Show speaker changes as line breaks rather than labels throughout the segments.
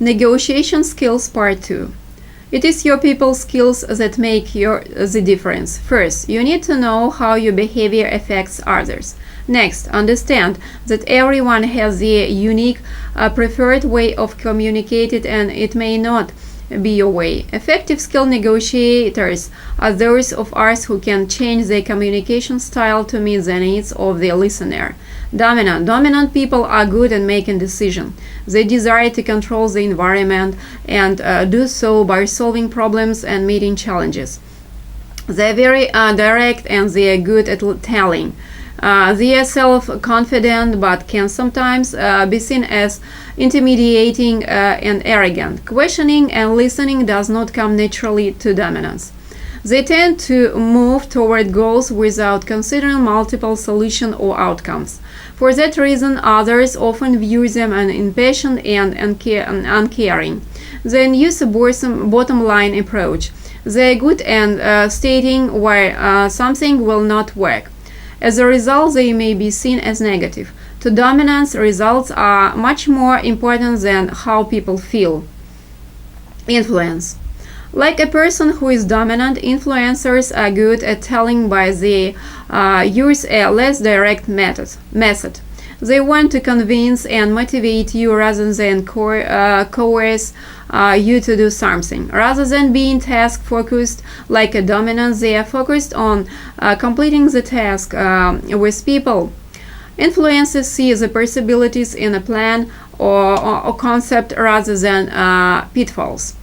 Negotiation skills part 2. It is your people skills that make the difference. First, you need to know how your behavior affects others. Next, understand that everyone has their unique preferred way of communicating, and it may not be your way. Effective skill negotiators are those of us who can change their communication style to meet the needs of the listener. Dominant people are good at making decisions. They desire to control the environment and do so by solving problems and meeting challenges. They are very direct and they are good at telling. They are self-confident but can sometimes be seen as intimidating and arrogant. Questioning and listening does not come naturally to dominance. They tend to move toward goals without considering multiple solutions or outcomes. For that reason, others often view them as impatient and uncaring. They use a bottom-line approach. They are good at stating why something will not work. As a result, they may be seen as negative. To dominance, results are much more important than how people feel. Influence. Like a person who is dominant, influencers are good at telling, but they use a less direct method. They want to convince and motivate you rather than coerce you to do something. Rather than being task-focused like a dominant, they are focused on completing the task with people. Influencers see the possibilities in a plan or concept rather than pitfalls.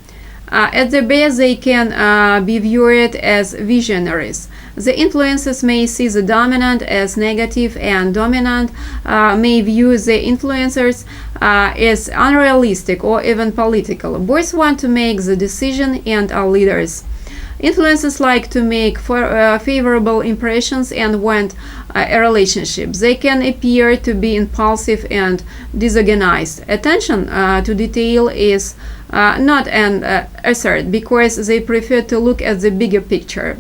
At their best, they can be viewed as visionaries. The influencers may see the dominant as negative, and dominant may view the influencers as unrealistic or even political. Both want to make the decision and are leaders. Influencers like to make favorable impressions and want a relationship. They can appear to be impulsive and disorganized. Attention to detail is not an asset because they prefer to look at the bigger picture.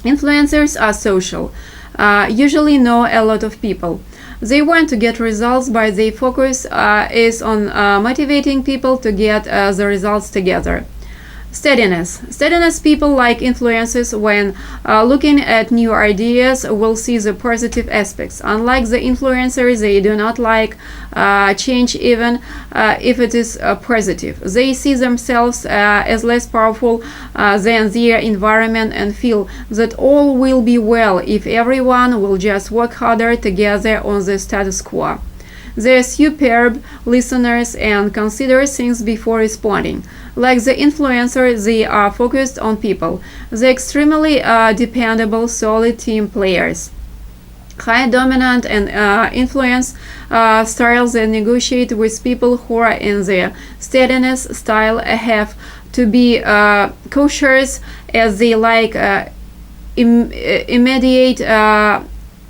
Influencers are social, usually know a lot of people. They want to get results, but their focus is on motivating people to get the results together. Steadiness people like influencers when looking at new ideas will see the positive aspects. Unlike the influencers, they do not like change even if it is positive. They see themselves as less powerful than their environment and feel that all will be well if everyone will just work harder together on the status quo. They are superb listeners and consider things before responding. Like the influencer, they are focused on people. They are extremely dependable, solid team players. High dominant and influence styles that negotiate with people who are in their steadiness style have to be cautious as they like immediate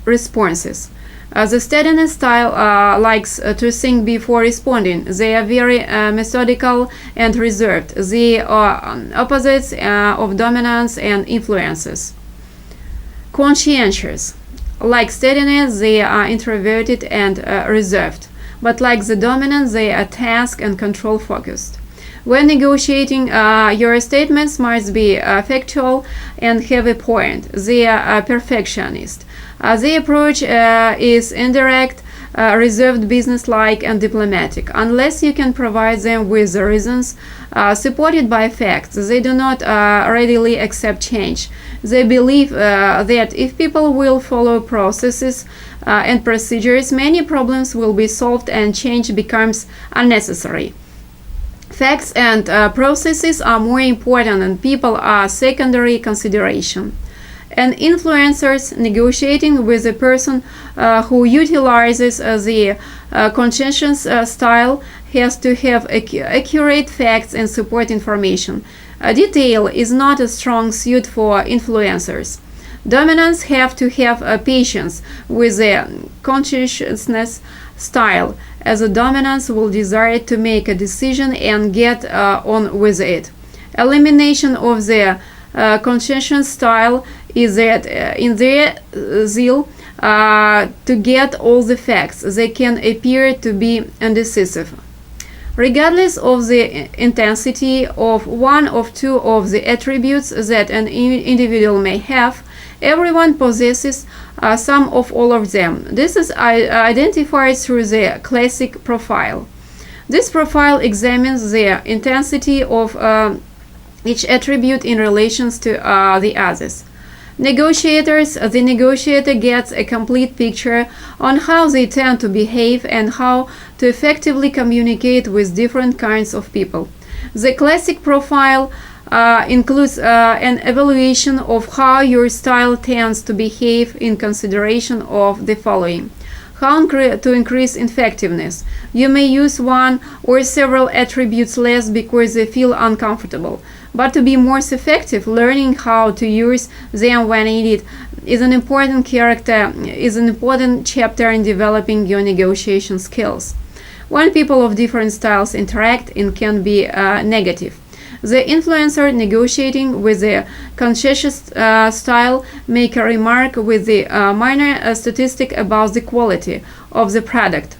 responses. The steadiness style likes to think before responding. They are very methodical and reserved. They are opposites of dominance and influences. Conscientious. Like steadiness, they are introverted and reserved. But like the dominant, they are task and control focused. When negotiating, your statements must be factual and have a point. They are perfectionist. The approach is indirect, reserved, businesslike, and diplomatic. Unless you can provide them with the reasons supported by facts, they do not readily accept change. They believe that if people will follow processes and procedures, many problems will be solved and change becomes unnecessary. Facts and processes are more important and people are secondary consideration. And influencers negotiating with a person who utilizes the conscientious style has to have accurate facts and support information. Detail is not a strong suit for influencers. Dominants have to have patience with the conscientiousness style, as a dominance will desire to make a decision and get on with it. Elimination of the conscientious style is that in their zeal to get all the facts, they can appear to be indecisive. Regardless of the intensity of one or two of the attributes that an individual may have, everyone possesses some of all of them. This is identified through the classic profile. This profile examines the intensity of each attribute in relation to the others. The negotiator gets a complete picture on how they tend to behave and how to effectively communicate with different kinds of people. The classic profile includes an evaluation of how your style tends to behave in consideration of the following. How to increase effectiveness. You may use one or several attributes less because they feel uncomfortable. But to be more effective, learning how to use them when needed is an important chapter in developing your negotiation skills. When people of different styles interact, it can be negative. The influencer negotiating with a conscientious style make a remark with the minor statistic about the quality of the product.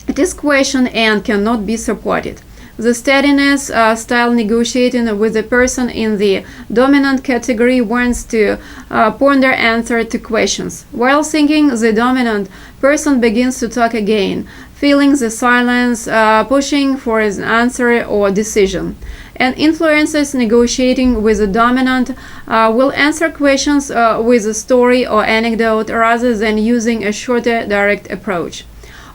It is questioned and cannot be supported. The steadiness style negotiating with a person in the dominant category wants to ponder answer to questions. While thinking, the dominant person begins to talk again, feeling the silence, pushing for an answer or decision. And influencers negotiating with the dominant will answer questions with a story or anecdote rather than using a shorter, direct approach.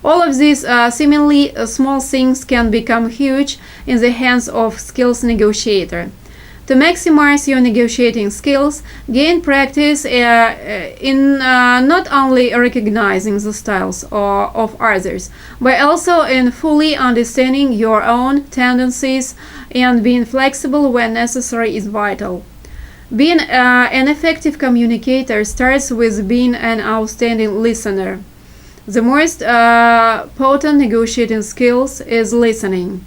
All of these seemingly small things can become huge in the hands of skills negotiator. To maximize your negotiating skills, gain practice in not only recognizing the styles of others, but also in fully understanding your own tendencies, and being flexible when necessary is vital. Being an effective communicator starts with being an outstanding listener. The most potent negotiating skills is listening.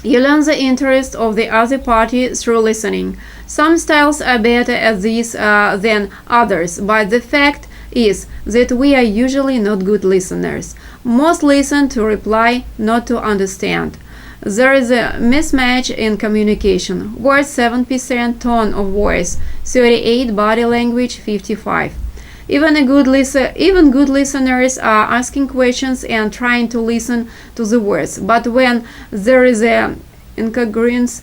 You learn the interest of the other party through listening. Some styles are better at this than others, but the fact is that we are usually not good listeners. Most listen to reply, not to understand. There is a mismatch in communication. Words 7%, tone of voice 38, body language 55. Even good listeners are asking questions and trying to listen to the words. But when there is a incongruence,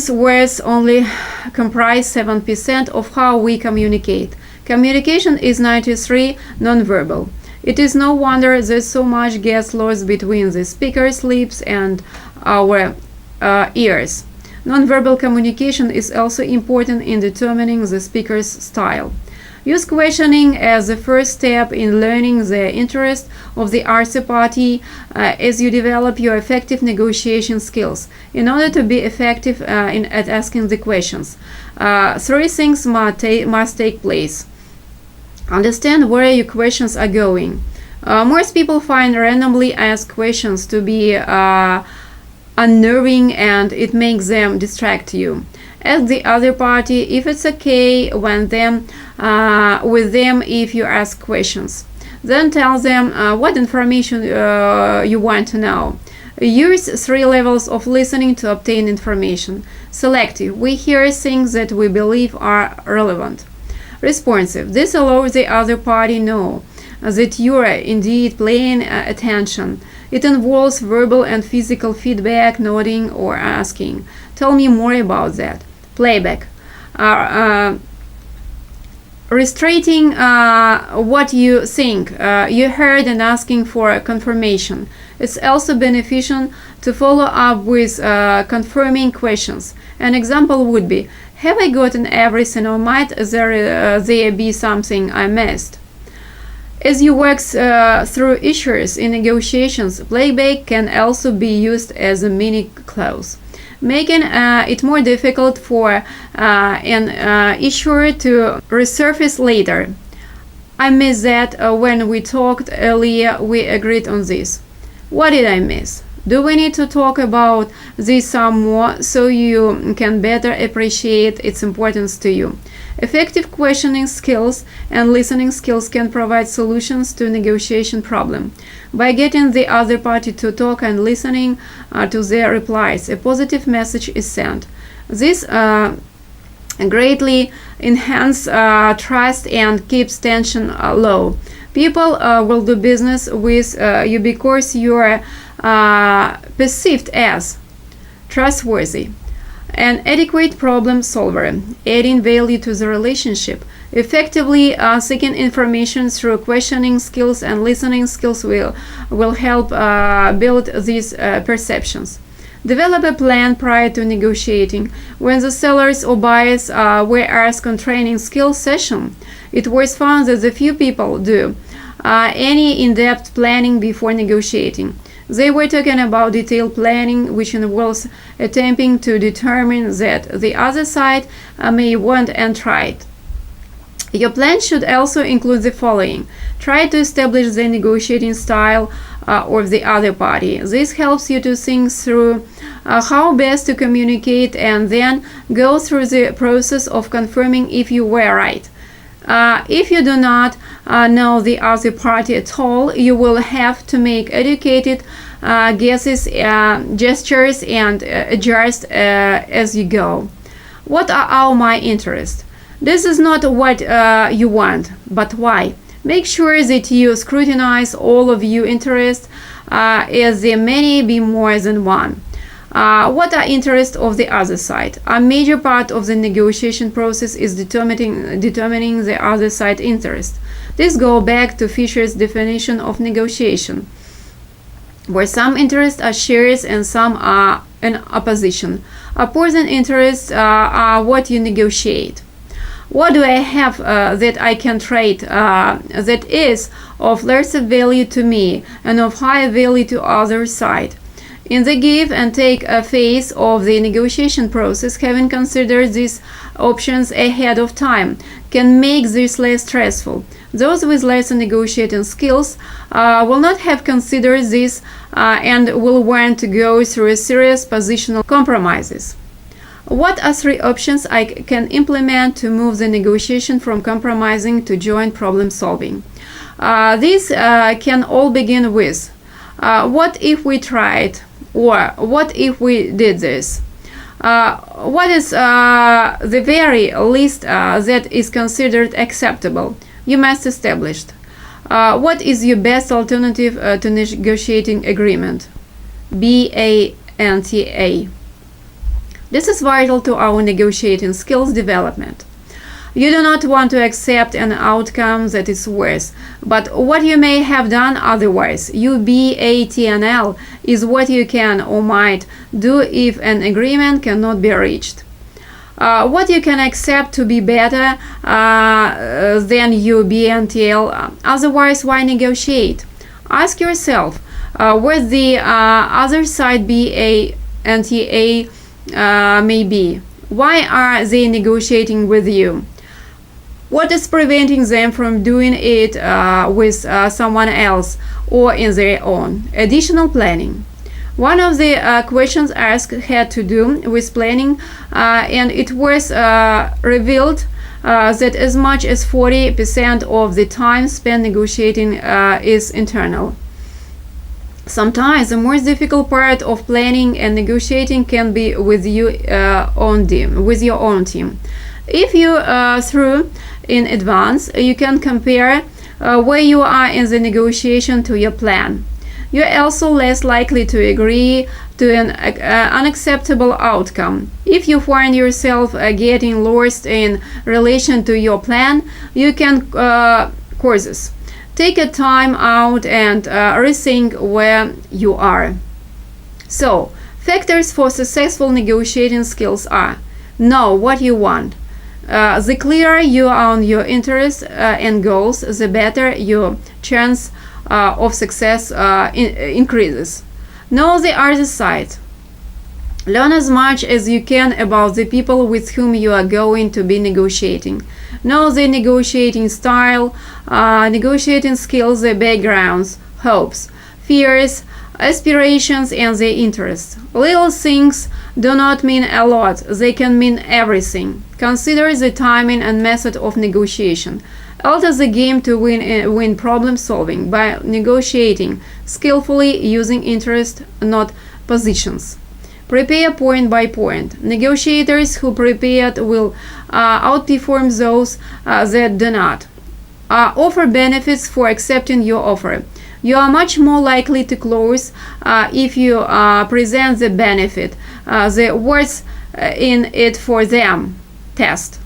words only comprise 7% of how we communicate. Communication is 93 nonverbal. It is no wonder that so much gets lost between the speaker's lips and our ears. Nonverbal communication is also important in determining the speaker's style. Use questioning as the first step in learning the interest of the other party as you develop your effective negotiation skills. In order to be effective at asking the questions, three things must take place. Understand where your questions are going. Most people find randomly asked questions to be unnerving, and it makes them distract you. Ask the other party if it's okay with them if you ask questions. Then tell them what information you want to know. Use 3 levels of listening to obtain information. Selective. We hear things that we believe are relevant. Responsive. This allows the other party know that you are indeed paying attention. It involves verbal and physical feedback, nodding or asking. Tell me more about that. Playback. Restrating what you think you heard and asking for confirmation. It's also beneficial to follow up with confirming questions. An example would be, have I gotten everything, or might there be something I missed? As you work through issues in negotiations, playback can also be used as a mini clause, making it more difficult for an issuer to resurface later. I missed that when we talked earlier, we agreed on this. What did I miss? Do we need to talk about this some more so you can better appreciate its importance to you? Effective questioning skills and listening skills can provide solutions to negotiation problem. By getting the other party to talk and listening to their replies, a positive message is sent. This greatly enhances trust and keeps tension low. People will do business with you because you are perceived as trustworthy, an adequate problem solver, adding value to the relationship. Effectively seeking information through questioning skills and listening skills will help build these perceptions. Develop a plan prior to negotiating. When the sellers or buyers were asked on training skills session, it was found that the few people do any in-depth planning before negotiating. They were talking about detailed planning, which involves attempting to determine that the other side may want and try it. Your plan should also include the following. Try to establish the negotiating style of the other party. This helps you to think through how best to communicate and then go through the process of confirming if you were right. If you do not know the other party at all, you will have to make educated guesses, gestures, and adjust as you go. What are all my interests? This is not what you want, but why? Make sure that you scrutinize all of your interests, as there may be more than one. What are interests of the other side? A major part of the negotiation process is determining the other side interest. This goes back to Fisher's definition of negotiation, where some interests are shares and some are in opposition. Opposing interests are what you negotiate. What do I have that I can trade that is of lesser value to me and of higher value to other side? In the give and take phase of the negotiation process, having considered these options ahead of time can make this less stressful. Those with lesser negotiating skills will not have considered this and will want to go through a serious positional compromises. What are 3 options I can implement to move the negotiation from compromising to joint problem solving? These can all begin with what if we tried, or what if we did this? What is the very least that is considered acceptable? You must establish. What is your best alternative to negotiating agreement? BANTA. This is vital to our negotiating skills development. You do not want to accept an outcome that is worse, but what you may have done otherwise. UBATNL is what you can or might do if an agreement cannot be reached. What you can accept to be better than UBNTL, otherwise why negotiate? Ask yourself, where the other side BANTA may be. Why are they negotiating with you? What is preventing them from doing it with someone else or in their own? Additional planning. One of the questions asked had to do with planning, and it was revealed that as much as 40% of the time spent negotiating is internal. Sometimes the most difficult part of planning and negotiating can be with your own team. If you through in advance, you can compare where you are in the negotiation to your plan. You are also less likely to agree to an unacceptable outcome. If you find yourself getting lost in relation to your plan, you can courses. Take a time out and rethink where you are. So, factors for successful negotiating skills are: know what you want. The clearer you are on your interests and goals, the better your chance of success increases. Know the other side. Learn as much as you can about the people with whom you are going to be negotiating. Know the negotiating style, negotiating skills, their backgrounds, hopes, fears, aspirations, and their interests. Little things do not mean a lot, they can mean everything. Consider the timing and method of negotiation. Alter the game to win problem solving by negotiating skillfully using interest, not positions. Prepare point by point. Negotiators who prepared will outperform those that do not. Offer benefits for accepting your offer. You are much more likely to close if you present the benefit, the worth in it for them. Test.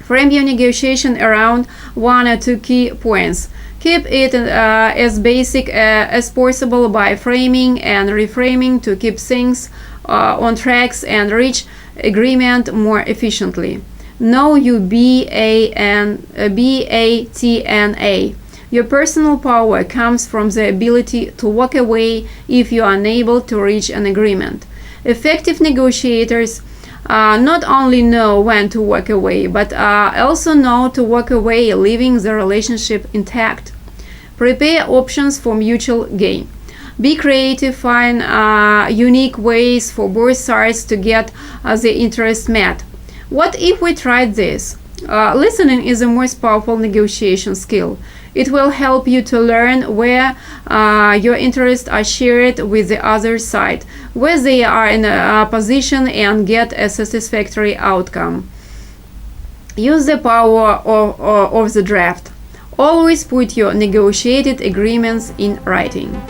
Frame your negotiation around one or two key points. Keep it as basic as possible by framing and reframing to keep things on tracks and reach agreement more efficiently. Know your BATNA. Your personal power comes from the ability to walk away if you are unable to reach an agreement. Effective negotiators not only know when to walk away, but also know to walk away leaving the relationship intact. Prepare options for mutual gain. Be creative, find unique ways for both sides to get the interest met. What if we tried this? Listening is the most powerful negotiation skill. It will help you to learn where your interests are shared with the other side, where they are in a position, and get a satisfactory outcome. Use the power of the draft. Always put your negotiated agreements in writing.